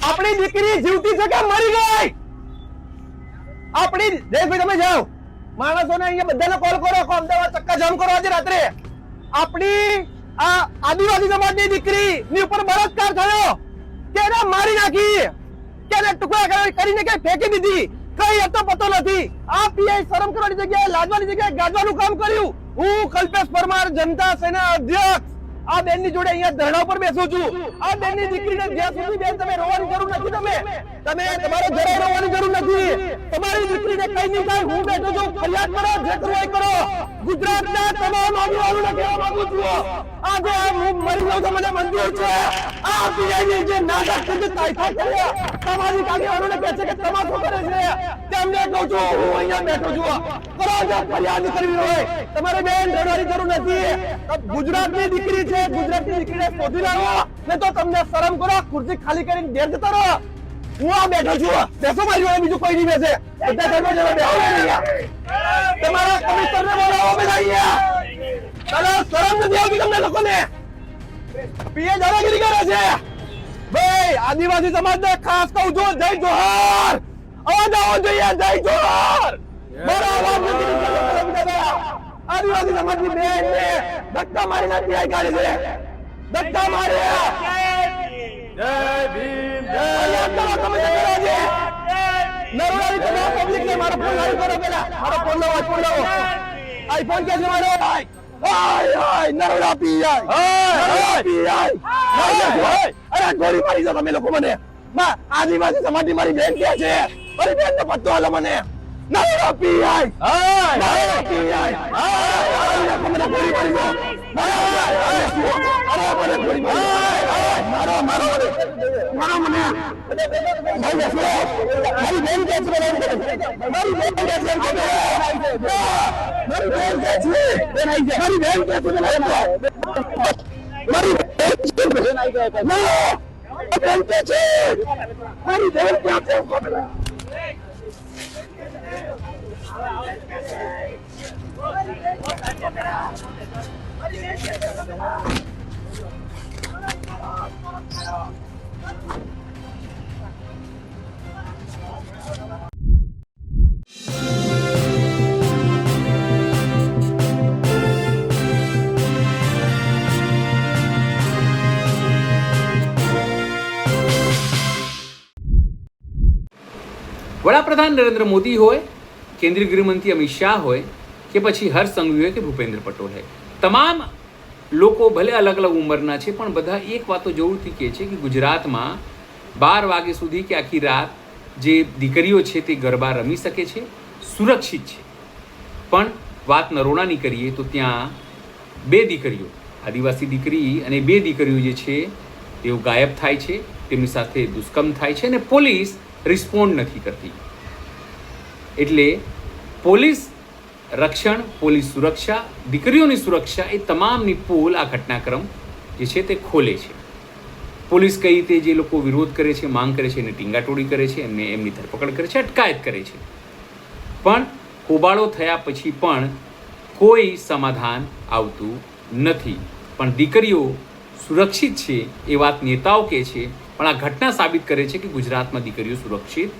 આપણી દીકરી જીવતી છે કે મરી ગઈ? આપણી જયેશભાઈ તમે જાઓ, માણસોને અહીંયા બધાને કોલ કરો, આખો અમદાવાદ ચક્કા જામ કરો આજે રાત્રે. આપણી આ આદિવાસી સમાજની દીકરી ની ઉપર બળાત્કાર થયો કે એને મારી નાખી કે એને ટુકડા કરીને કે ફેંકી દીધી, કઈ હતો પતો નથી. આ પીઆઈ શરમ કરવાની જગ્યાએ લાજવાની જગ્યાએ ગાજવાનું કામ કર્યું. હું કલ્પેશ પરમાર, જનતા સેના અધ્યક્ષ, આ બેન ની જોડે અહીંયા ધરણા પર બેસું છું. આ બેન ની દીકરીને જ્યાં સુધી બેન તમે રોવાની જરૂર નથી, તમે તમારે જરાય રોવાની જરૂર નથી. તમારી દીકરીને કઈ નહીં થાય, હું બેઠો છું, ફરિયાદ કરો, જે કરવું એ કરો. ગુજરાતના તમામ આગેવાનોને કહેવા માંગુ છું, આજે હું મરી જાઉં તો મને મંજૂર છે. આ પીઆઈની જે નાટક છે, તાઇફા કર્યા, સામાજિક આગેવાનોને કહે છે કે તમાશો કરે છે, તેમને કહું છું હું અહીંયા બેઠો છું. કરો, જો ફરિયાદ કરવી હોય તમારે બેન રડવાની જરૂર નથી. ગુજરાતની દીકરી છે, ગુજરાતની દીકરીને શોધી લાવો, ને તો તમને શરમ કરો, ખુરશી ખાલી કરીને ઘેર જતા રહો. હું આ બેઠો છું, બેસો મારી જોડે, બીજું કોઈ નહીં બેસે. બધા ઘરમાં જરા બેસો અહીંયા. તમારા કમિશનરને બોલાવો બધા અહીંયા. ચાલો, શરમ નથી આવતી તમને લોકોને? પીએ દાદાગીરી કરે છે. ભાઈ આદિવાસી સમાજને ખાસ કહું છું, જય જોહાર. અવાજ આવવો જોઈએ, જય જોહાર. મારો અવાજ નથી નીકળતો. આદિવાસી સમાજની બેનને ધક્કા મારીને પીઆઈ કાઢી છે, ધક્કા માર્યા. જય ભીમ, જય નરોડાની તમામ પબ્લિકને મારો ફોન લાઈવ કરો. પેલા મારો ફોન લાવો, ફોન લાવો. આઈફોન કે છે મારો? હાય નરોડા પીઆઈ, નરોડા પીઆઈ. અરે ગોળી મારી દો તમે લોકો મને. આદિવાસી સમાજની મારી બેન કે છે, મારી બેનને પત્તો આલો મને. Naroda PI, Naroda PI. મને ગોળી મારી દો. અરે મને ગોળી મારી દો. મારો મારો મારો મને મારી બેન કે છે, મારી બેન કે છે, મારી બેન કે છે, મારી બેન કે છે, મારી બેન કે છે, મારી બેન કે છે. વડાપ્રધાન નરેન્દ્ર મોદી હોય, કેન્દ્રીય ગૃહમંત્રી અમિત શાહ હોય કે પછી હર્ષ સંઘવી હોય કે ભૂપેન્દ્ર પટેલ હોય, તમામ લોકો ભલે અલગ અલગ ઉંમરના છે, પણ બધા એક વાતો જરૂરથી કહે છે કે ગુજરાતમાં 12 વાગ્યા સુધી કે આખી રાત જે દીકરીઓ છે તે ગરબા રમી શકે છે, સુરક્ષિત છે. પણ વાત નરોડાની કરીએ તો ત્યાં 2 દીકરીઓ, આદિવાસી દીકરી અને 2 દીકરીઓ જે છે તેઓ ગાયબ થાય છે, તેમની સાથે દુષ્કર્મ થાય છે અને પોલીસ રિસ્પોન્ડ નથી કરતી. એટલે પોલીસ રક્ષણ, પોલીસ સુરક્ષા, દીકરીઓની સુરક્ષા એ તમામની પોલ આ ઘટનાક્રમ જે છે તે ખોલે છે. પોલીસ કઈ રીતે જે લોકો વિરોધ કરે છે, માંગ કરે છે, એને ટીંગાટોળી કરે છે, એમને એમની ધરપકડ કરે છે, અટકાયત કરે છે. પણ હોબાળો થયા પછી પણ કોઈ સમાધાન આવતું નથી. પણ દીકરીઓ સુરક્ષિત છે એ વાત નેતાઓ કહે છે, પણ આ ઘટના સાબિત કરે છે કે ગુજરાતમાં દીકરીઓ સુરક્ષિત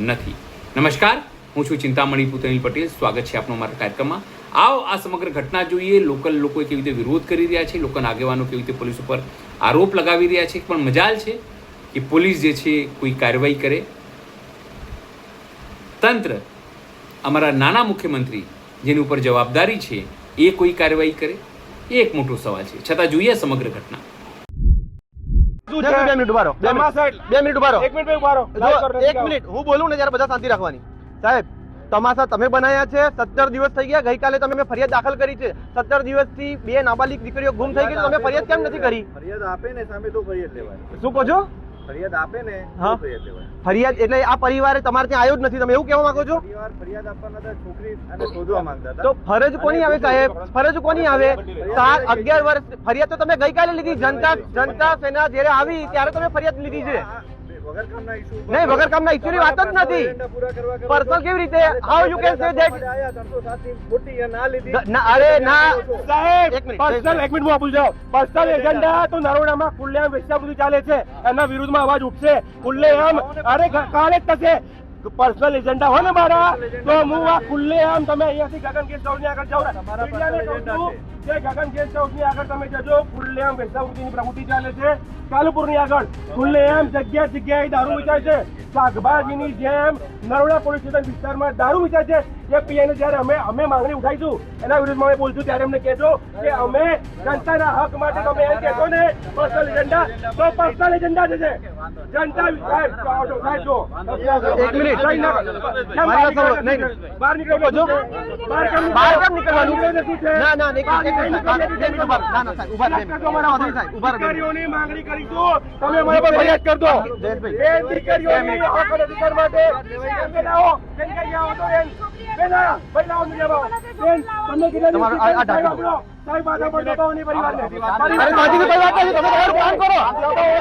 નથી. નમસ્કાર, હું છું ચિંતામણી પુતનિલ પટેલ. સ્વાગત છે આપનો મારા કાર્યક્રમમાં. આવો આ સમગ્ર ઘટના જોઈએ. લોકલ લોકો કેવી રીતે વિરોધ કરી રહ્યા છે, લોકોના આગેવાનો કેવી રીતે પોલીસ ઉપર આરોપ લગાવી રહ્યા છે, પણ મજાલ છે કે પોલીસ જે છે કોઈ કાર્યવાહી કરે. તંત્ર, અમારા નાના મુખ્યમંત્રી જેની ઉપર જવાબદારી છે એ કોઈ કાર્યવાહી કરે, એ એક મોટો સવાલ છે. છતાં જોઈએ સમગ્ર ઘટના. 2 મિનિટ ઉભા રહો, 2 મિનિટ ઉભા રહો, 1 મિનિટ હું બોલું ને ત્યારે બધા શાંતિ રાખવાની. સાહેબ, તમાશા તમે બનાવ્યા છે. 17 દિવસ થઈ ગયા. ગઈકાલે તમે ફરિયાદ દાખલ કરી છે. 17 દિવસથી 2 નાબાલિગ દીકરીઓ ગુમ થઈ ગઈ. તમે ફરિયાદ કેમ નથી કરી? ફરિયાદ આપે ને સામે તો ફરિયાદ લેવાય. શું કહો છો? ફરિયાદ આપે ને હા, ફરિયાદ લેવાય. ફરિયાદ એટલે આ પરિવારે તમારે ત્યાં આવ્યો જ નથી, તમે એવું કહેવા માંગો છો? પરિવાર ફરિયાદ આપવાના હતા, છોકરી અને શોધવા માંગતા હતા. તો ફરજ કોની આવે સાહેબ? ફરજ કોની આવે? 11 વર્ષ ફરિયાદ તો તમે ગઈકાલે લીધી. જનતા સેના જ્યારે આવી ત્યારે તમે ફરિયાદ લીધી છે. વગર કામના issue ઉપર નહીં, વગર કામના issue ની વાત જ તમારા નથી. એજન્ડા પૂરા કરવા કરો Personal છો. કેવી રીતે? How you can say that? આયા 307 ની ખોટી એ ના લીધી. ના, અરે ના સાહેબ એક મિનિટ, પર્સનલ એક મિનિટ હું જાઓ પર્સનલ એજન્ડા તો નરોડામાં ખુલ્લેઆમ વેશ્યાવૃત્તિ ચાલે છે એના વિરુદ્ધમાં અવાજ ઉઠશે ખુલ્લેઆમ અરે કાલે જ થશે પર્સનલ એજન્ડા હોય ને મારા તો હું આ ખુલ્લેઆમ તમે અહીંયાથી ગગન ગેસ્ટ હાઉસની આગળ જાઓ મીડિયાને કહું છું કે ગગન ગેસ્ટ હાઉસની આગળ તમે જજો ખુલ્લેઆમ વેશ્યાવૃત્તિની પ્રવૃત્તિ ચાલે છે કાલુપુરની આગળ ખુલ્લેઆમ જગ્યાએ દારૂ વેચાય છે શાકભાજીની જેમ નરોડા પોલીસ સ્ટેશન વિસ્તારમાં દારૂ વેચાય છે એ પીઆઈને જ્યારે અમે માંગણી ઉઠાઈશું એના વિરુદ્ધમાં અમે બોલશું ત્યારે અમને કહેજો કે અમે જનતાના હક માટે તમે એમ કહેશો ને પર્સનલ એજન્ડા તો પર્સનલ એજન્ડા છે જનતા સાહેબ જો એક મિનિટ. કેમ મારી વાત સાંભળો. નહીં, બહાર નીકળો છો બહાર કેમ નીકળવાનું? ના, ના, એક મિનિટ, સાહેબ. બે મિનિટ ઉભા રહો. ના, ના, સાહેબ, ઉભા રહો. બે મિનિટ. સાહેબ, ઉભા રહો. દીકરીઓની માંગણી કરીશું તમે અમારા પર ફરિયાદ કરજો જયેશભાઈ. એ દીકરીઓની હક અને અધિકાર માટે તમે લાવો કેમ કે અહીંયા આવો તો એમ બેના ભાઈ લાવો નીચે આવો બેન તમને કેટલા તમારું આ ઢાંકી દો. સાહેબ માથા પર દબાવવાની પરિવારને અરે સાચી કોઈ વાત નથી. તમે તમારું કામ કરો.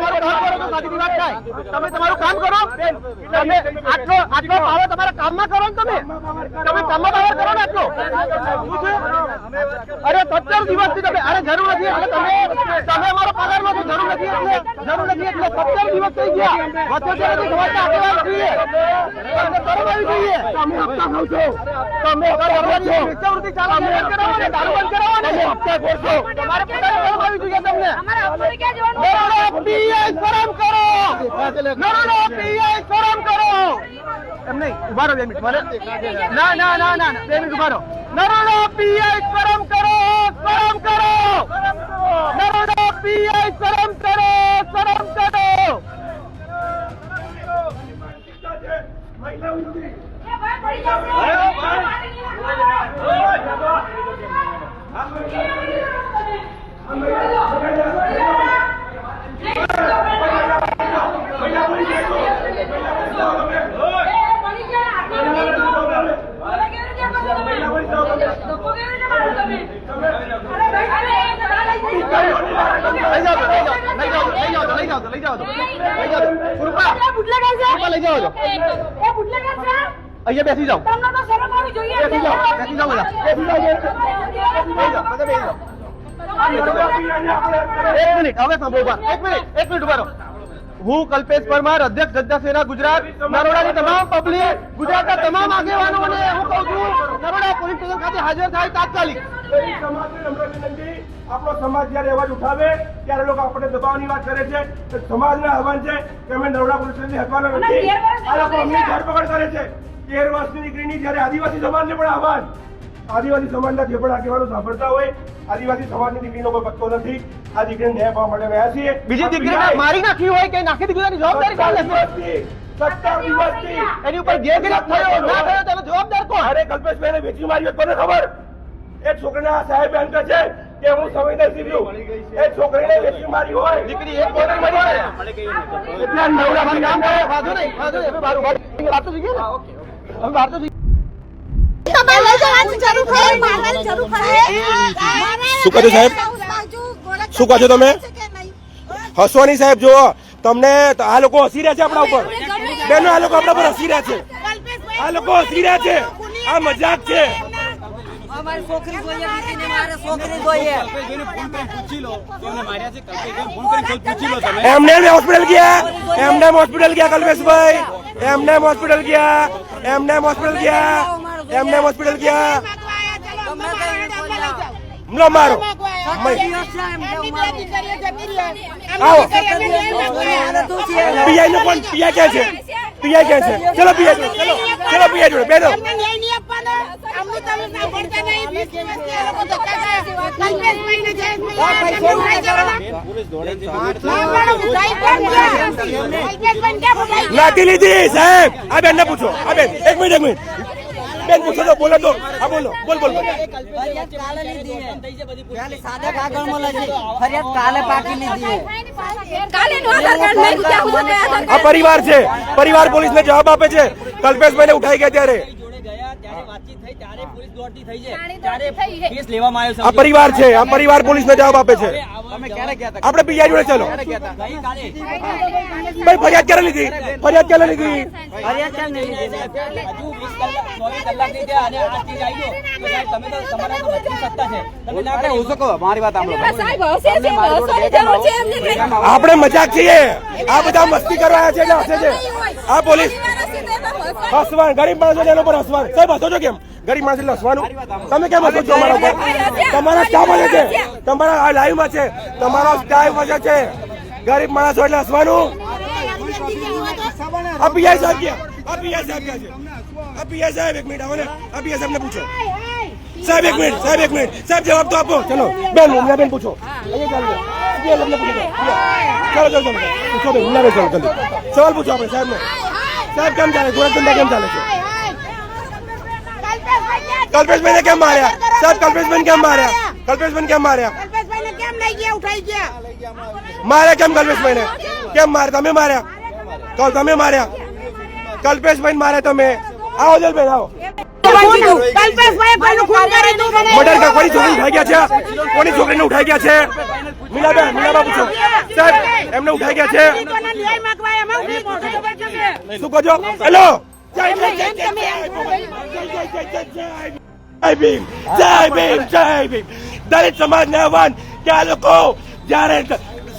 તમારું કામ કરો તો સાચી વાત થાય. તમે તમારું કામ કરો. તમે આટલો પાવર તમારા કામમાં કરો ને તમે કામમાં પાવર કરો ને આટલો. અરે 17 દિવસથી તમે અરે જરૂર નથી એટલે તમે અમારો પગાર માંથી જરૂર નથી એટલે 17 દિવસ થઈ ગયા વચ્ચે સમાજના આગેવાન છીએ તમને શરમ આવી જોઈએ. તમે હપ્તા ખાવ છો તમે વેચાવૃત્તિ ચાલો બંધ કરાવો ને દારૂ બંધ કરાવો ને હપ્તા ખોરશો તમારે પગાર શરમ આવી જોઈએ તમને. નરોડા પીઆઈ શરમ કરો. નરોડા પીઆઈ શરમ કરો. એમ નહીં ઉભા રહો 2 મિનિટ મને ના ના ના ના 2 મિનિટ ઉભા રહો. નરોડા પીઆઈ શરમ કરો. શરમ કરો. નરોડા પીઆઈ શરમ કરો. શરમ કરો. મહિલા વિરોધી લઈ જાઓ કૃપા લઈ જાઓ છો. અહીંયા બેસી જાઓ. બેસી જાઓ બધા. એક મિનિટ હવે સાંભળો ઉભા. એક મિનિટ ઉભા રહો. હું કલ્પેશ પરમાર અધ્યક્ષ જનતા સેના ગુજરાત નરોડાની તમામ પબ્લિક ગુજરાતના તમામ આગેવાનોને હું કહું છું નરોડા પોલીસ સ્ટેશન ખાતે હાજર થાય તાત્કાલિક. સમાજને નમ્ર વિનંતી આપણો સમાજ જ્યારે અવાજ ઉઠાવે ત્યારે લોકો આપણે દબાવવાની વાત કરે છે તો સમાજને આહવાન છે કે અમે નરોડા પોલીસ સ્ટેશનથી હટવાના નથી. આ લોકો અમની ધરપકડ કરે છે 13 વર્ષની દીકરીની. જ્યારે આદિવાસી સમાજને પણ આહવાન આદિવાસી સમાજના જે પણ આગેવાનો સાંભળતા હોય આદિવાસી સમાજની દીકરીનો કોઈ પત્તો નથી. આ દીકરીને ન્યાય પામવા માટે રહ્યા છીએ. બીજી દીકરીને મારી નાખી હોય કે નાખી દીકરીની જવાબદારી કોણ લેશે? 17 દિવસથી એની ઉપર ગેરગિરફ થયો ના થયો તેનો જવાબદાર કોણ? અરે કલ્પેશભાઈને વેચી મારી કોને ખબર? એ છોકરીના સાહેબ એમ કહે છે કે હું સંવેદનશીલ છું. એ છોકરીને વેચી મારી હોય દીકરી એક પોતે મરી ગઈ. એટલા નવડામાં કામ કરે. વાંધો નહીં. હવે બહાર ઉભા રહી. વાત તો થઈ ગઈ ને? હવે બહાર તો થઈ શું કહો છો સાહેબ? શું કહો છો તમે? હસો નહીં સાહેબ. જુઓ તમને આ લોકો હસી રહ્યા છે આપણા ઉપર. બેનો આ લોકો આપણા પર હસી રહ્યા છે. આ લોકો હસી રહ્યા છે. આ મજાક છે. અમારી છોકરી જોઈએ દીકરીને મારે છોકરી જોઈએ. એમને હોસ્પિટલ ગયા. એમને હોસ્પિટલ ગયા કલ્પેશભાઈ. એમને હોસ્પિટલ ગયા. એમને હોસ્પિટલ ગયા. એમને હોસ્પિટલ ગયા. લો મારો આવો. પીઆઈ નો કોણ? પીઆઈ ક્યાં છે? પીઆઈ ક્યાં છે? ચલો પીઆઈ જોડે. ચલો પીઆઈ જોડે બેનો. નાથી લીધી સાહેબ. આ બેન ને પૂછો. આ બેન એક મિનિટ બેન પૂછો તો બોલો તો. હા બોલો બોલ. ફરિયાદ કાલે લીધી છે. સાદા કાગળમાં લખી ફરિયાદ કાલે પાકી લીધી છે. આ પરિવાર છે. પરિવાર પોલીસને જવાબ આપે છે. કલ્પેશભાઈને ઉઠાઈ ગયા ત્યારે દોડતી થઈ છે ત્યારે કેસ લેવામાં આવ્યો આ પરિવાર છે, આ પરિવાર પોલીસને જવાબ આપે છે. તમે ક્યારે ગયા હતા? આપણે પીઆઈ જોડે ચલો. ગઈકાલે ભાઈ ફરિયાદ ક્યારે લીધી? ફરિયાદ ક્યારે લીધી? ફરિયાદ ક્યાં નહીં લીધી? હજુ 20 કલાક 24 કલાક થઈ ગયા અને આ ચીજ આવી ગયો તો સાહેબ તમે તો તમારા તો બધી સત્તા છે તમે ના કરી શકો. મારી વાત સાંભળો સાહેબ હસે છે, હસવાની જરૂર છે એમને કંઈ. આપણે મજાક છીએ. આ બધા મસ્તી કરવા આવ્યા છે એટલે હસે છે. આ પોલીસ હસવાનું, ગરીબ માણસો એના પર હસવાનું. સાહેબ હસો છો કેમ? ગરીબ માણસ એટલે હસવાનું. તમે કેમ હસો છો અમારા ઉપર? તમારા સ્ટાફ હશે છે, તમારા આ લાઈવ માં છે, તમારો સ્ટાફ હશે છે. ગરીબ માણસો એટલે હસવાનું. આ પીઆઈ સાહેબ ક્યાં? આ પીઆઈ સાહેબ ક્યાં છે? આ પીઆઈ સાહેબ એક મિનિટ આવો ને. આ પીઆઈ સાહેબ ને પૂછો. સાહેબ એક મિનિટ, સાહેબ એક મિનિટ, સાહેબ જવાબ તો આપો. ચલો બેન, ઉમરા બેન પૂછો. અહીંયા ચાલો બેન પૂછો. ચલો ચલો ચલો પૂછો બેન, ઉમરા બેન ચલો જલ્દી સવાલ પૂછો આપણે સાહેબ ને. સાહેબ કેમ ચાલે? ગોરખ ધંધા કેમ ચાલે છે? કલ્પેશભાઈને કેમ માર્યા? સાહેબ કલ્પેશભાઈને કેમ માર્યા? કલ્પેશભાઈને કેમ માર્યા? માર્યા કેમ કલ્પેશભાઈને? કેમ માર્યા? તમે માર્યા? તમે માર્યા? કલ્પેશભાઈને માર્યા તમે? આવો જલબેન આવો. મર્ડર કા કોની છોકરી ઉઠાઈ ગયા છે? કોની છોકરીને ઉઠાઈ ગયા છે? મીનાબેન, મીનાબા પૂછો. સાહેબ એમને ઉઠાઈ ગયા છે. શું કહો છો? હેલો, જય ભીમ, જય ભીમ, જય ભીમ. દલિત સમાજને આહવાન કે આ લોકો જયારે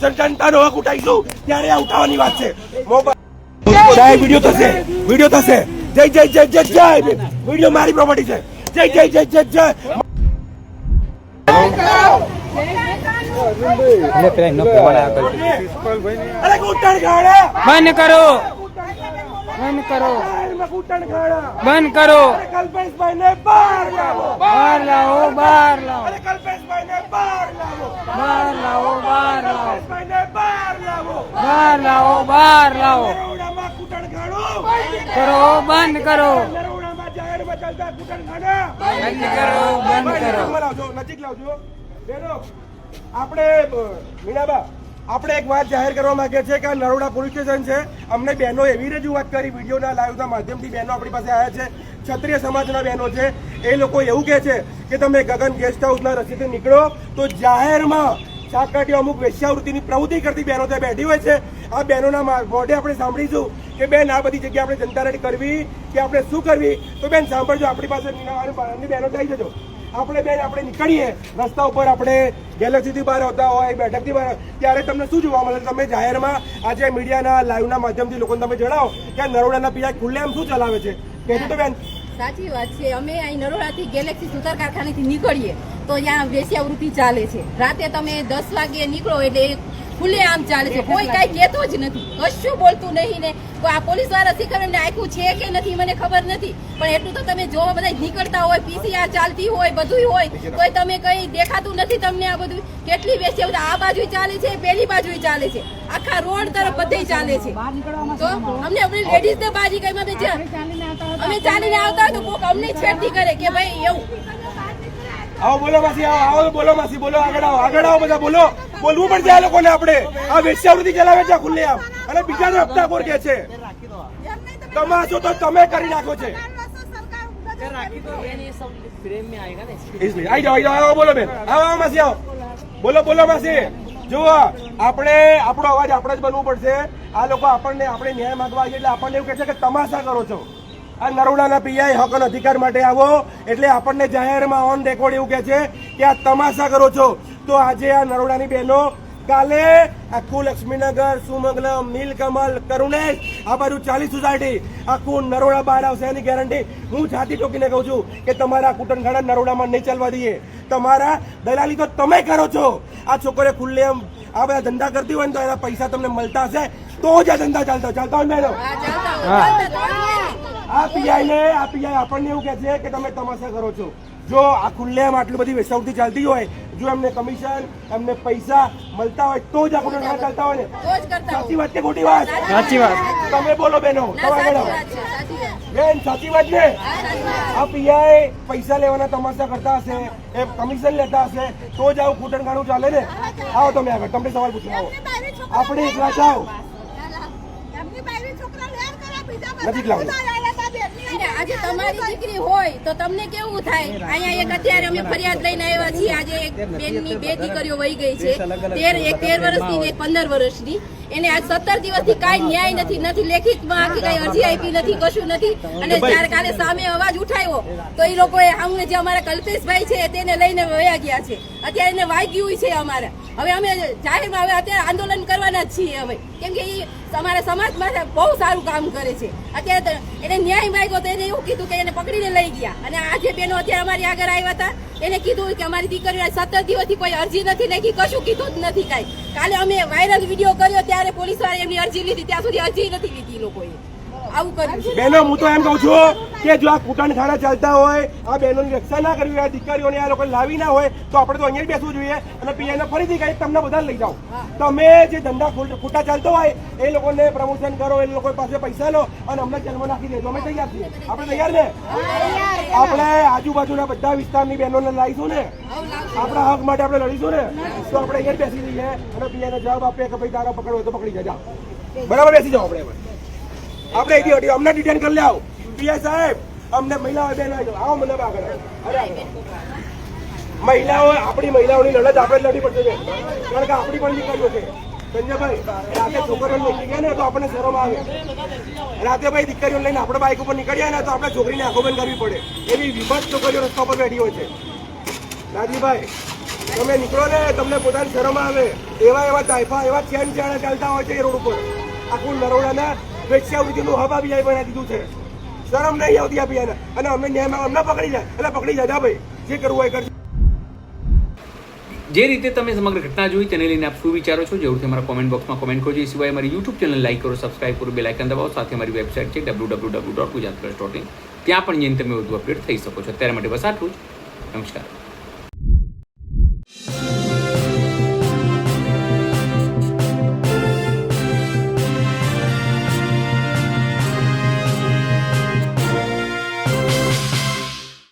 જનતાનો હક ઉઠાઈશું ત્યારે આ ઉઠાવવાની વાત છે. સાહેબ વિડીયો થશે, વિડીયો થશે. જય જય જય જય જય ભીમ. વિડીયો મારી પ્રોપર્ટી છે. જય જય જય જય જય. અરે કૂટણ ખાડા બંધ કરો, બંધ કરો, કૂટણ ખાડા બંધ કરો. કલ્પેશભાઈ ને બહાર લાવો, બહાર લાવો, બહાર લાવો, અરે કલ્પેશભાઈ ને બહાર લાવો, બહાર લાવો, બહાર લાવો, કલ્પેશભાઈ ને બહાર લાવો. બહાર લાવો, બહાર લાવો. નરોડામાં કૂટણ ખાડું કરો, બંધ કરો, નરોડામાં જાહેરમાં ચાલતા કૂટણ ખાડા બંધ કરો, બંધ કરો. નજીક લાવજો બેનો. આપણે મીનાબા, આપણે એક વાત જાહેર કરવા માંગીએ છીએ કે આ નરોડા પોલીસ સ્ટેશન છે. અમને બહેનો એવી રજૂઆત કરી, વિડીયોના લાઈવના માધ્યમથી બહેનો આપણી પાસે આવ્યા છે, ક્ષત્રિય સમાજના બહેનો છે. એ લોકો એવું કહે છે કે તમે ગગન ગેસ્ટ હાઉસના રસ્તેથી નીકળો તો જાહેરમાં સાકટીઓ અમુક વેશ્યાવૃત્તિની પ્રવૃત્તિ કરતી બહેનો ત્યાં બેઠી હોય છે. આ બહેનોના મોઢે આપણે સાંભળીશું કે બેન આ બધી જગ્યાએ આપણે જનતા રેડ કરવી કે આપણે શું કરવી. તો બેન સાંભળજો, આપણી પાસે મીનાવાળી બહેનો થઈ જજો. આપણે બેન આપણે નીકળીએ રસ્તા ઉપર, આપણે ગેલેક્સીથી બહાર આવતા હોય, બેઠકથી બહાર, ત્યારે તમને શું જોવા મળે? તમે જાહેરમાં આજે મીડિયાના લાઈવના માધ્યમથી લોકોને તમે જણાવો કે આ નરોડાના પીઆઈ ખુલ્લેઆમ શું ચલાવે છે. કહેજો તો બેન. સાચી વાત છે. અમે અહીં નરોડાથી ગેલેક્સી સુતાર કારખાનેથી નીકળીએ તો ત્યાં વેશ્યાવૃત્તિ ચાલે છે. રાતે તમે 10 વાગે નીકળો એટલે ખુલ્લે આમ ચાલે છે. કોઈ કઈ કહેતો જ નથી, કશું બોલતું નહીં. ને આ પોલીસ વાળા શીખવને આપ્યું છે કે નથી મને ખબર નથી, પણ એટલું તો તમે જો બધા નીકળતા હોય, પીસીઆર ચાલતી હોય, બધું હોય, તોય તમે કઈ દેખાતું નથી તમને. આ બધું કેટલી વેશ્યાવૃત્તિ આ બાજુ ચાલે છે, પેલી બાજુ ચાલે છે, આખા રોડ તરફ બધે ચાલે છે. તો અમને આપણી લેડીઝ ને બાજી કઈ અમે ચાલીને આવતા હોય તો કોક અમને છેડતી કરે કે ભાઈ એવું. આવો બોલો માસી, આવો બોલો માસી, બોલો આગળ આવો, આગળ આવો બધા બોલો. બોલવું પડશે આ લોકોને. આપણે આ વેશ્યાવૃત્તિ ચલાવે છે ખુલ્લેઆમ અને બીજાને હપ્તાખોર કહે છે. તમાશો તો તમે કરી નાખો છે. આઈ જાઓ, આવો બોલો બેન, આવો માસી, આવો બોલો, બોલો માસી. જુઓ, આપણે આપણો અવાજ આપણે જ બનવું પડશે. આ લોકો આપણે ન્યાય માંગવા આવીએ એટલે આપણને એવું કહે છે કે તમાશા કરો છો. આ નરોડાના પીઆઈ હક અને અધિકાર માટે આવો એટલે આપણને જાહેરમાં ઓન રેકોર્ડ એવું કહે છે કે આ તમાશા કરો છો. તો આજે આ નરોડાની બહેનો, કાલે આખું લક્ષ્મીનગર, સુમંગલમ, નીલકમલ, કરુણેશ, આ બાજુ 40 સોસાયટી આખું નરોડા બહાર આવશે એની ગેરંટી હું છાતી ઠોકીને કહું છું કે તમારા કૂટણખાના નરોડામાં નહીં ચાલવા દઈએ. તમારા દલાલી તો તમે કરો છો. આ છોકરીઓ ખુલ્લેઆમ આ બધા ધંધા કરતી હોય ને તો એના પૈસા તમને મળતા હશે તો જ આ ધંધા ચાલતા હોય બહેનો. આ પીઆઈ આપણને એવું કહે છે કે તમે તમાશા કરો છો. જો આ ખુલ્લેઆમ આટલી બધી વેશ્યાવૃત્તિ ચાલતી હોય, જો એમને કમિશન, એમને પૈસા મળતા હોય તો જ આ કૂટણખાના ચાલતા હોય ને. સાચી વાત કે ખોટી વાત? સાચી વાત. તમે બોલો બેનો, બેન સાચી વાત ને? આ પીઆઈ પૈસા લેવાના તમાશા કરતા હશે, એ કમિશન લેતા હશે તો જ આવું કૂટણખાનું ચાલે ને. આવો તમે આગળ, તમને સવાલ પૂછો. આવો, આપણે એકલા જાઓ, નજીક લાવો. આજે તમારી દીકરી હોય તો તમને કેવું થાય? અહીંયા એક અત્યારે અમે ફરિયાદ લઈને આવ્યા છીએ. આજે એક બેનની 2 દીકરીઓ વહી ગઈ છે, 13 વર્ષની ને 15 વર્ષની. એને આજ 17 દિવસથી કાંઈ ન્યાય નથી લેખિતમાં કે કાંઈ અરજી આપી નથી, કશું નથી. અને જ્યારે કાલે સામે અવાજ ઉઠાવ્યો તો એ લોકોએ અમને જે અમારા કલ્પેશભાઈ છે તેને લઈને વયા ગયા છે. અત્યારે એને વાગ્યું છે અમારે. હવે અમે જાહેરમાં હવે અત્યારે આંદોલન કરવાના જ છીએ હવે, કેમ કે એ અમારા સમાજ માટે બહુ સારું કામ કરે છે. અત્યારે એને ન્યાય માંગ્યો તો એને એવું કીધું કે એને પકડીને લઈ ગયા. અને આ જે બેનો અત્યારે અમારી આગળ આવ્યા હતા એને કીધું કે અમારી દીકરીઓ 17 દિવસથી કોઈ અરજી નથી લખી, કશું કીધું જ નથી કાંઈ. કાલે અમે વાયરલ વિડીયો કર્યો ત્યારે પોલીસ વાળા એમની અરજી લીધી, ત્યાં સુધી અરજી નથી લીધી. લોકોએ આવું કર્યું છે. બહેનો હું તો એમ કહું છું કે જો આ કૂટણખાના ચાલતા હોય, આ બહેનોની રક્ષા ના કરવી હોય, દીકરીઓને આ લોકો લાવી ના હોય તો આપણે તો અહીંયા જ બેસવું જોઈએ અને પીઆઈને ફરીથી કઈ તમને બધા લઈ જાઓ. તમે જે ધંધા ખોટા ચાલતો હોય એ લોકોને પ્રમોશન કરો, એ લોકો પાસે પૈસા લો અને અમને જેલમાં નાખી દે તો અમે તૈયાર છીએ. આપણે તૈયાર ને? આપણે આજુબાજુના બધા વિસ્તારની બહેનોને લાવીશું ને, આપણા હક માટે આપણે લડીશું ને, તો આપણે અહીંયા જ બેસી જઈએ અને પીઆઈને જવાબ આપીએ કે ભાઈ તારા પકડવો તો પકડી જજો. બરાબર, બેસી જાઓ. આપણે અહીંથી હટી અમને ડિટેન કરી લે. આવો પીઆઈ સાહેબ, અમને મહિલાઓ બેન આવો, મને આગળ મહિલાઓ, આપણી મહિલાઓની લડત આપણે લડી પડશે બેન, કારણ કે આપણી પણ દીકરીઓ છે. સંજયભાઈ, રાતે છોકરીઓ નીકળી ગયા ને તો આપણને શરમ આવે. રાતે ભાઈ દીકરીઓ લઈને આપણે બાઇક ઉપર નીકળ્યા ને તો આપણે છોકરીને આંખો બંધ કરવી પડે. એવી વિભત્સ છોકરીઓ રસ્તા પર બેઠી હોય છે. રાજીભાઈ, તમે નીકળો ને તમને પોતાની શરમ આવે. એવા તાઇફા, એવા ચેન ચાલતા હોય છે એ રોડ ઉપર. આખું નરોડાના વેશ્યાવૃત્તિનું હબ આપી જાય બનાવી દીધું છે. શરમ નહીં આવતી આપી એને. અને અમે ન્યાયમાં અમને પકડી જાય એટલે પકડી જાય ભાઈ, જે કરવું હોય કરજો. જે રીતે તમે સમગ્ર ઘટના જોઈ તેને લઈને આપ શું વિચારો છો જરૂરથી અમારા કોમેન્ટ બોક્સમાં કોમેન્ટ કરજો. એ સિવાય અમારી યુટ્યુબ ચેનલ લાઈક કરો, સબસ્ક્રાઇબ કરો, બેલ આઇકન દબાવો. સાથે અમારી વેબસાઇટ છે www.gujaratpress.in, ત્યાં પણ જઈને તમે વધુ અપડેટ થઈ શકો છો. અત્યારે માટે બસ આટલું જ. નમસ્કાર.